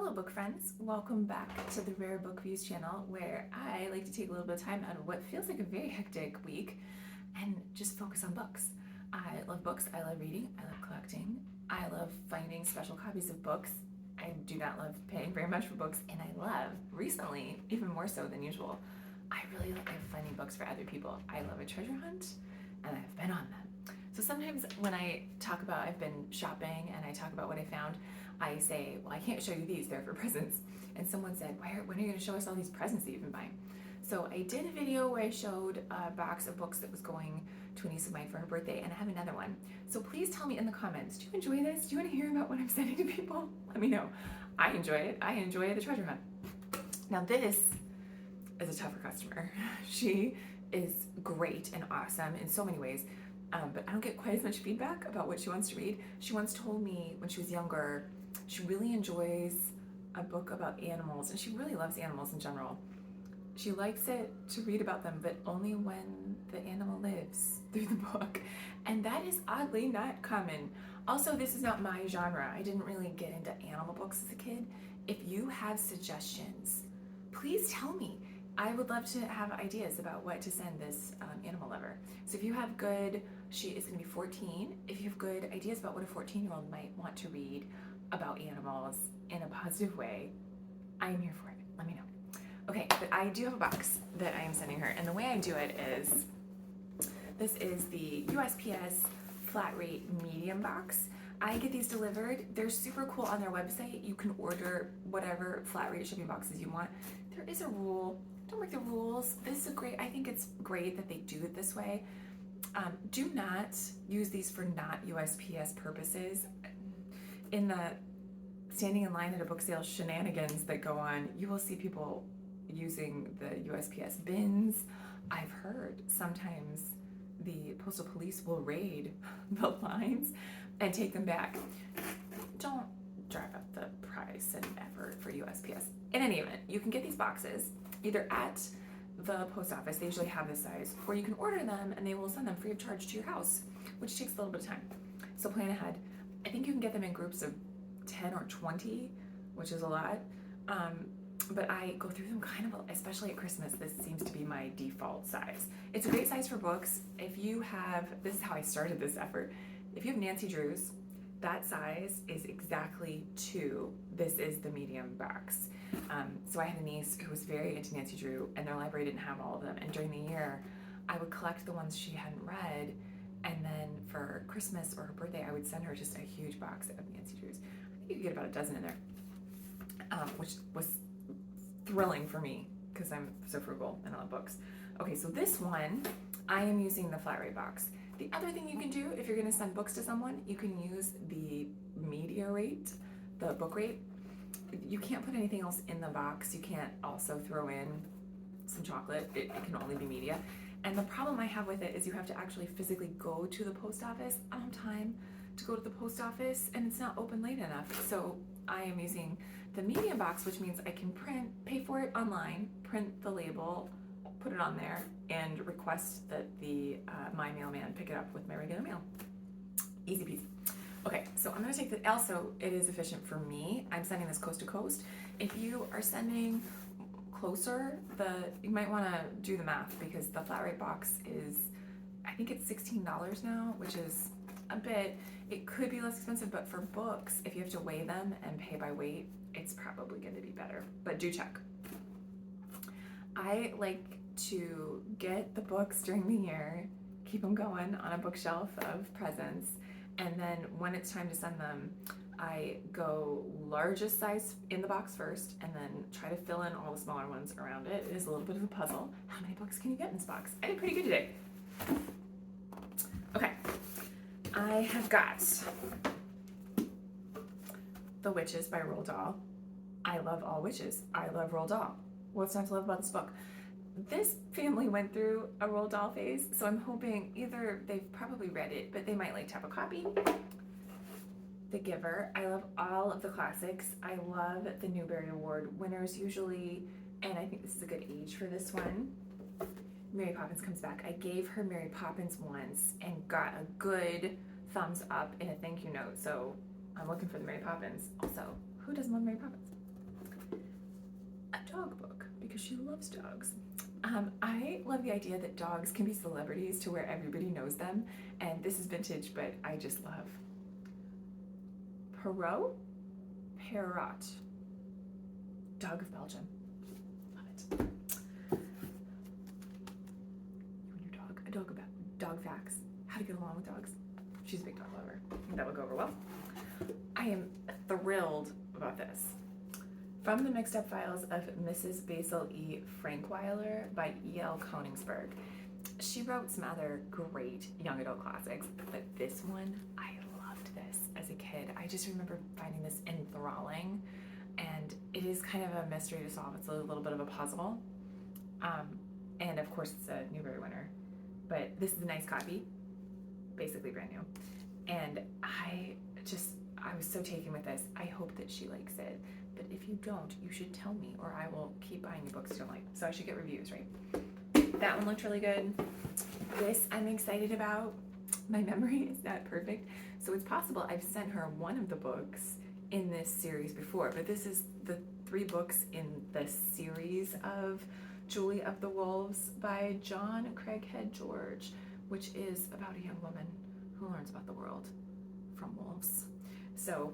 Hello book friends, welcome back to the Rare Book Views channel, where I like to take a little bit of time out of what feels like a very hectic week and just focus on books. I love books, I love reading, I love collecting, I love finding special copies of books. I do not love paying very much for books, and I love, recently, even more so than usual, I really like finding books for other people. I love a treasure hunt, and I've been on them. So sometimes when I talk about I've been shopping and I talk about what I found, I say, well, I can't show you these, they're for presents. And someone said, when are you going to show us all these presents that you've been buying? So I did a video where I showed a box of books that was going to a niece of mine for her birthday, and I have another one. So please tell me in the comments, do you enjoy this? Do you want to hear about what I'm sending to people? Let me know. I enjoy it. I enjoy the treasure hunt. Now this is a tougher customer. She is great and awesome in so many ways, but I don't get quite as much feedback about what she wants to read. She once told me when she was younger, she really enjoys a book about animals, and she really loves animals in general. She likes it to read about them, but only when the animal lives through the book. And that is oddly not common. Also, this is not my genre. I didn't really get into animal books as a kid. If you have suggestions, please tell me. I would love to have ideas about what to send this animal lover. So if you have good, she is going to be 14. If you have good ideas about what a 14-year-old might want to read about animals in a positive way, I am here for it. Let me know. Okay, but I do have a box that I am sending her, and the way I do it is, this is the USPS flat rate medium box. I get these delivered. They're super cool on their website. You can order whatever flat rate shipping boxes you want. There is a rule. Don't break the rules. This is I think it's great that they do it this way. Do not use these for not USPS purposes. In the standing in line at a book sale shenanigans that go on, you will see people using the USPS bins. I've heard sometimes the postal police will raid the lines and take them back. Don't drive up the price and effort for USPS. In any event, you can get these boxes either at the post office, they usually have this size, or you can order them and they will send them free of charge to your house, which takes a little bit of time. So plan ahead. I think you can get them in groups of 10 or 20, which is a lot. But I go through them kind of, especially at Christmas, this seems to be my default size. It's a great size for books. If you have, this is how I started this effort. If you have Nancy Drews, that size is exactly 2. This is the medium box. So I had a niece who was very into Nancy Drew, and their library didn't have all of them. And during the year, I would collect the ones she hadn't read, and then for Christmas or her birthday, I would send her just a huge box of Nancy Drews. I think you could get about a dozen in there, which was thrilling for me because I'm so frugal and I love books. Okay, so this one, I am using the flat rate box. The other thing you can do if you're going to send books to someone, you can use the media rate, the book rate. You can't put anything else in the box. You can't also throw in some chocolate. It can only be media. And the problem I have with it is you have to actually physically go to the post office. I don't have time to go to the post office, and it's not open late enough. So I am using the media box, which means I can pay for it online, print the label, put it on there, and request that the my mailman pick it up with my regular mail. Easy peasy. Okay, so I'm going to take the, also it is efficient for me. I'm sending this coast to coast. If you are sending closer, you might want to do the math, because the flat rate box is, I think it's $16 now, which is a bit, it could be less expensive, but for books, if you have to weigh them and pay by weight, it's probably going to be better, but do check. I like to get the books during the year, keep them going on a bookshelf of presents, and then when it's time to send them, I go largest size in the box first, and then try to fill in all the smaller ones around it. It is a little bit of a puzzle. How many books can you get in this box? I did pretty good today. Okay, I have got The Witches by Roald Dahl. I love all witches. I love Roald Dahl. What's not to love about this book? This family went through a Roald Dahl phase, so I'm hoping either they've probably read it, but they might like to have a copy. The Giver. I love all of the classics. I love the Newbery Award winners usually, and I think this is a good age for this one. Mary Poppins comes back. I gave her Mary Poppins once and got a good thumbs up in a thank you note, so I'm looking for the Mary Poppins. Also, who doesn't love Mary Poppins? because she loves dogs. I love the idea that dogs can be celebrities to where everybody knows them, and this is vintage, but I just love Perot, dog of Belgium. Love it. You and your dog. Dog facts. How to get along with dogs. She's a big dog lover. I think that will go over well. I am thrilled about this. From the Mixed Up Files of Mrs. Basil E. Frankweiler by E.L. Koningsberg. She wrote some other great young adult classics, but this one, I loved this as a kid. I just remember finding this enthralling, and it is kind of a mystery to solve. It's a little bit of a puzzle. And of course, it's a Newbery winner, but this is a nice copy, basically brand new. And I was so taken with this. I hope that she likes it. But if you don't, you should tell me, or I will keep buying you books you don't like. So I should get reviews, right? That one looked really good. This I'm excited about. My memory is not perfect. So it's possible I've sent her one of the books in this series before, but this is the 3 books in the series of Julie of the Wolves by John Craighead George, which is about a young woman who learns about the world from wolves. So,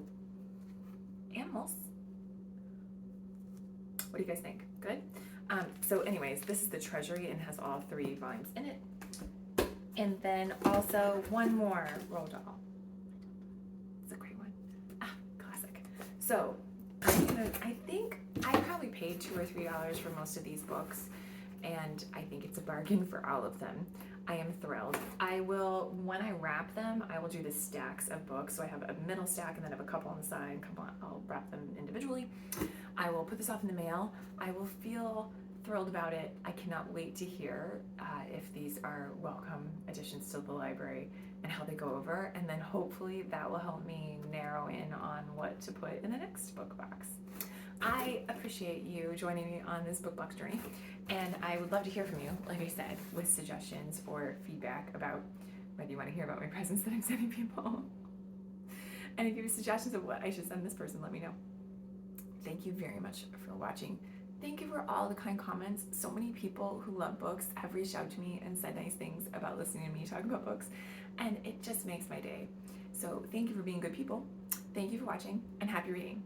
animals. What do you guys think? Good? So anyways, this is the Treasury and has all 3 volumes in it. And then also one more Roald Dahl. It's a great one. Classic. So I think I probably paid $2 or $3 for most of these books, and I think it's a bargain for all of them. I am thrilled. When I wrap them, I will do the stacks of books. So I have a middle stack and then I have a couple on the side. I'll wrap them individually. I will put this off in the mail. I will feel thrilled about it. I cannot wait to hear if these are welcome additions to the library and how they go over. And then hopefully that will help me narrow in on what to put in the next book box. I appreciate you joining me on this book box journey, and I would love to hear from you, like I said, with suggestions or feedback about whether you want to hear about my presents that I'm sending people. And if you have suggestions of what I should send this person, let me know. Thank you very much for watching. Thank you for all the kind comments. So many people who love books have reached out to me and said nice things about listening to me talk about books, and it just makes my day. So thank you for being good people. Thank you for watching, and happy reading.